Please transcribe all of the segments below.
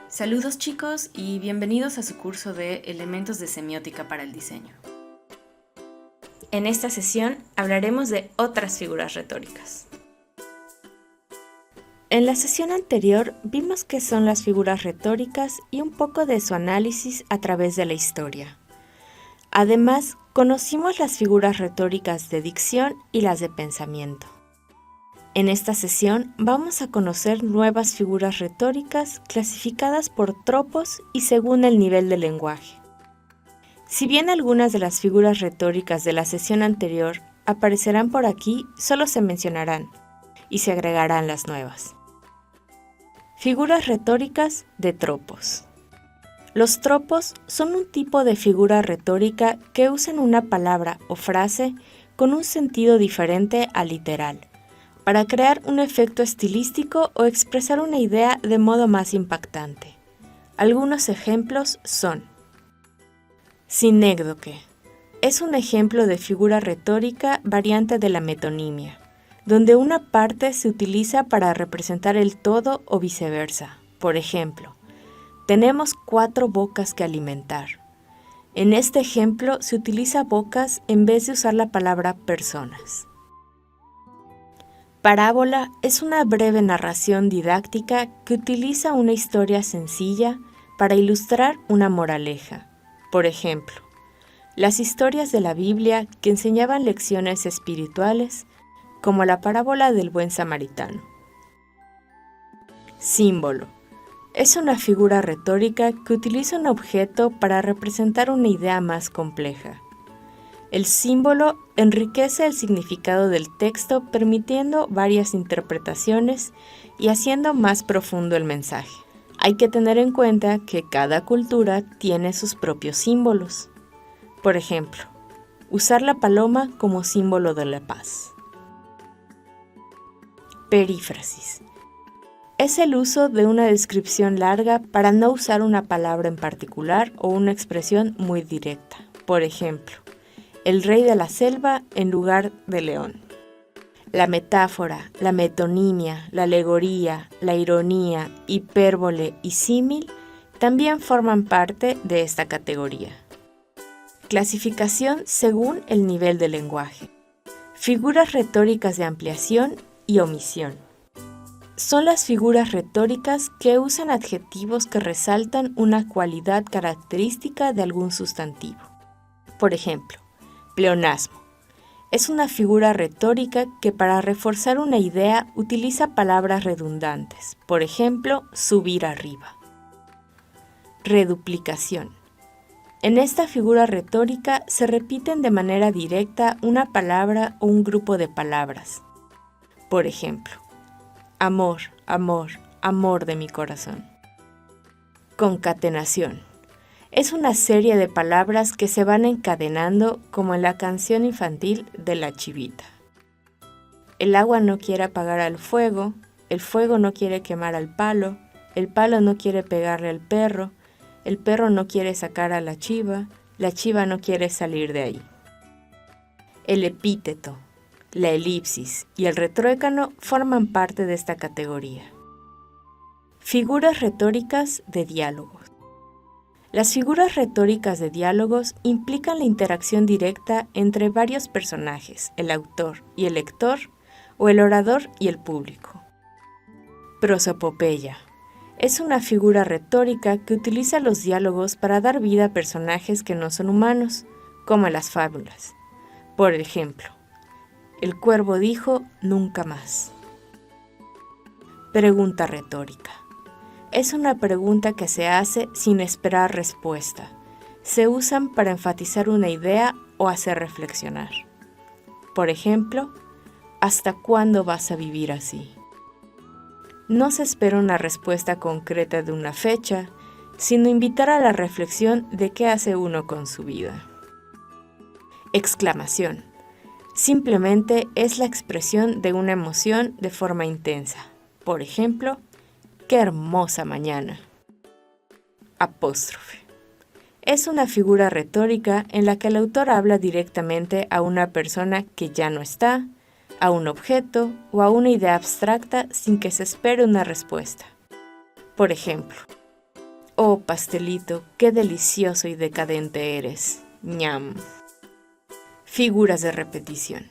Saludos chicos y bienvenidos a su curso de Elementos de Semiótica para el Diseño. En esta sesión hablaremos de otras figuras retóricas. En la sesión anterior vimos qué son las figuras retóricas y un poco de su análisis a través de la historia. Además, conocimos las figuras retóricas de dicción y las de pensamiento. En esta sesión vamos a conocer nuevas figuras retóricas clasificadas por tropos y según el nivel del lenguaje. Si bien algunas de las figuras retóricas de la sesión anterior aparecerán por aquí, solo se mencionarán y se agregarán las nuevas. Figuras retóricas de tropos. Los tropos son un tipo de figura retórica que usan una palabra o frase con un sentido diferente al literal, para crear un efecto estilístico o expresar una idea de modo más impactante. Algunos ejemplos son: sinécdoque. Es un ejemplo de figura retórica variante de la metonimia, donde una parte se utiliza para representar el todo o viceversa. Por ejemplo, tenemos 4 bocas que alimentar. En este ejemplo se utiliza bocas en vez de usar la palabra personas. Parábola es una breve narración didáctica que utiliza una historia sencilla para ilustrar una moraleja. Por ejemplo, las historias de la Biblia que enseñaban lecciones espirituales, como la parábola del buen samaritano. Símbolo. Es una figura retórica que utiliza un objeto para representar una idea más compleja. El símbolo enriquece el significado del texto, permitiendo varias interpretaciones y haciendo más profundo el mensaje. Hay que tener en cuenta que cada cultura tiene sus propios símbolos. Por ejemplo, usar la paloma como símbolo de la paz. Perífrasis. Es el uso de una descripción larga para no usar una palabra en particular o una expresión muy directa. Por ejemplo, el rey de la selva en lugar de león. La metáfora, la metonimia, la alegoría, la ironía, hipérbole y símil también forman parte de esta categoría. Clasificación según el nivel del lenguaje. Figuras retóricas de ampliación y omisión. Son las figuras retóricas que usan adjetivos que resaltan una cualidad característica de algún sustantivo. Por ejemplo, pleonasmo. Es una figura retórica que para reforzar una idea utiliza palabras redundantes. Por ejemplo, subir arriba. Reduplicación. En esta figura retórica se repiten de manera directa una palabra o un grupo de palabras. Por ejemplo, amor, amor, amor de mi corazón. Concatenación. Es una serie de palabras que se van encadenando como en la canción infantil de la chivita. El agua no quiere apagar al fuego, el fuego no quiere quemar al palo, el palo no quiere pegarle al perro, el perro no quiere sacar a la chiva no quiere salir de ahí. El epíteto, la elipsis y el retruécano forman parte de esta categoría. Figuras retóricas de diálogos. Las figuras retóricas de diálogos implican la interacción directa entre varios personajes, el autor y el lector, o el orador y el público. Prosopopeya. Es una figura retórica que utiliza los diálogos para dar vida a personajes que no son humanos, como en las fábulas. Por ejemplo, el cuervo dijo nunca más. Pregunta retórica. Es una pregunta que se hace sin esperar respuesta. Se usan para enfatizar una idea o hacer reflexionar. Por ejemplo, ¿hasta cuándo vas a vivir así? No se espera una respuesta concreta de una fecha, sino invitar a la reflexión de qué hace uno con su vida. Exclamación. Simplemente es la expresión de una emoción de forma intensa. Por ejemplo, ¡qué hermosa mañana! Apóstrofe. Es una figura retórica en la que el autor habla directamente a una persona que ya no está, a un objeto o a una idea abstracta sin que se espere una respuesta. Por ejemplo, pastelito, qué delicioso y decadente eres. Ñam. Figuras de repetición.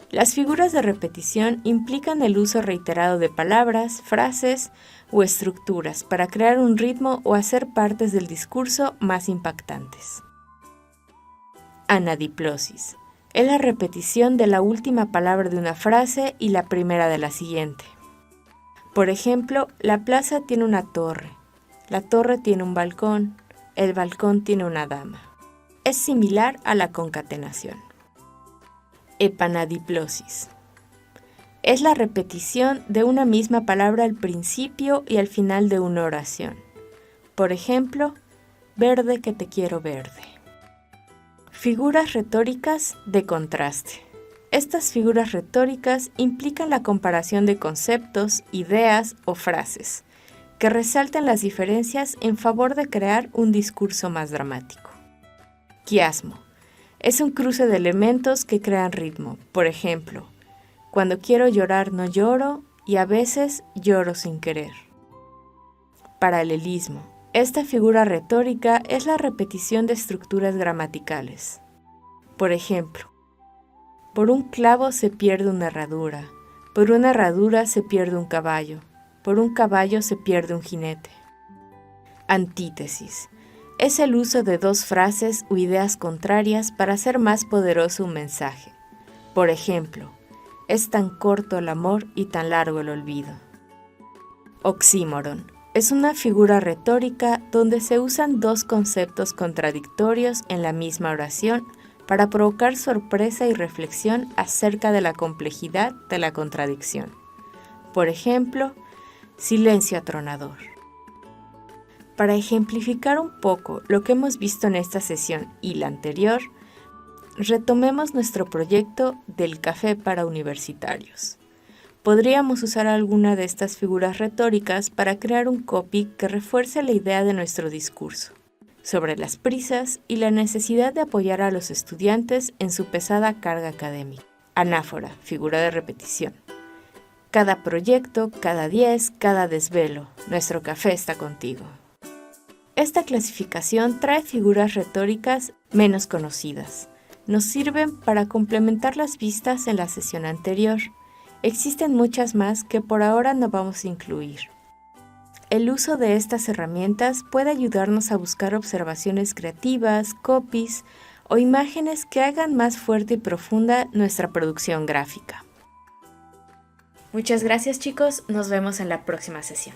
Las figuras de repetición implican el uso reiterado de palabras, frases o estructuras para crear un ritmo o hacer partes del discurso más impactantes. Anadiplosis. Es la repetición de la última palabra de una frase y la primera de la siguiente. Por ejemplo, la plaza tiene una torre, la torre tiene un balcón, el balcón tiene una dama. Es similar a la concatenación. Epanadiplosis. Es la repetición de una misma palabra al principio y al final de una oración. Por ejemplo, verde que te quiero verde. Figuras retóricas de contraste. Estas figuras retóricas implican la comparación de conceptos, ideas o frases, que resaltan las diferencias en favor de crear un discurso más dramático. Quiasmo. Es un cruce de elementos que crean ritmo. Por ejemplo, cuando quiero llorar no lloro y a veces lloro sin querer. Paralelismo. Esta figura retórica es la repetición de estructuras gramaticales. Por ejemplo, por un clavo se pierde una herradura, por una herradura se pierde un caballo, por un caballo se pierde un jinete. Antítesis. Es el uso de dos frases o ideas contrarias para hacer más poderoso un mensaje. Por ejemplo, es tan corto el amor y tan largo el olvido. Oxímoron. Es una figura retórica donde se usan dos conceptos contradictorios en la misma oración para provocar sorpresa y reflexión acerca de la complejidad de la contradicción. Por ejemplo, silencio atronador. Para ejemplificar un poco lo que hemos visto en esta sesión y la anterior, retomemos nuestro proyecto del café para universitarios. Podríamos usar alguna de estas figuras retóricas para crear un copy que refuerce la idea de nuestro discurso, sobre las prisas y la necesidad de apoyar a los estudiantes en su pesada carga académica. Anáfora, figura de repetición. Cada proyecto, cada 10, cada desvelo, nuestro café está contigo. Esta clasificación trae figuras retóricas menos conocidas. Nos sirven para complementar las vistas en la sesión anterior. Existen muchas más que por ahora no vamos a incluir. El uso de estas herramientas puede ayudarnos a buscar observaciones creativas, copies o imágenes que hagan más fuerte y profunda nuestra producción gráfica. Muchas gracias, chicos. Nos vemos en la próxima sesión.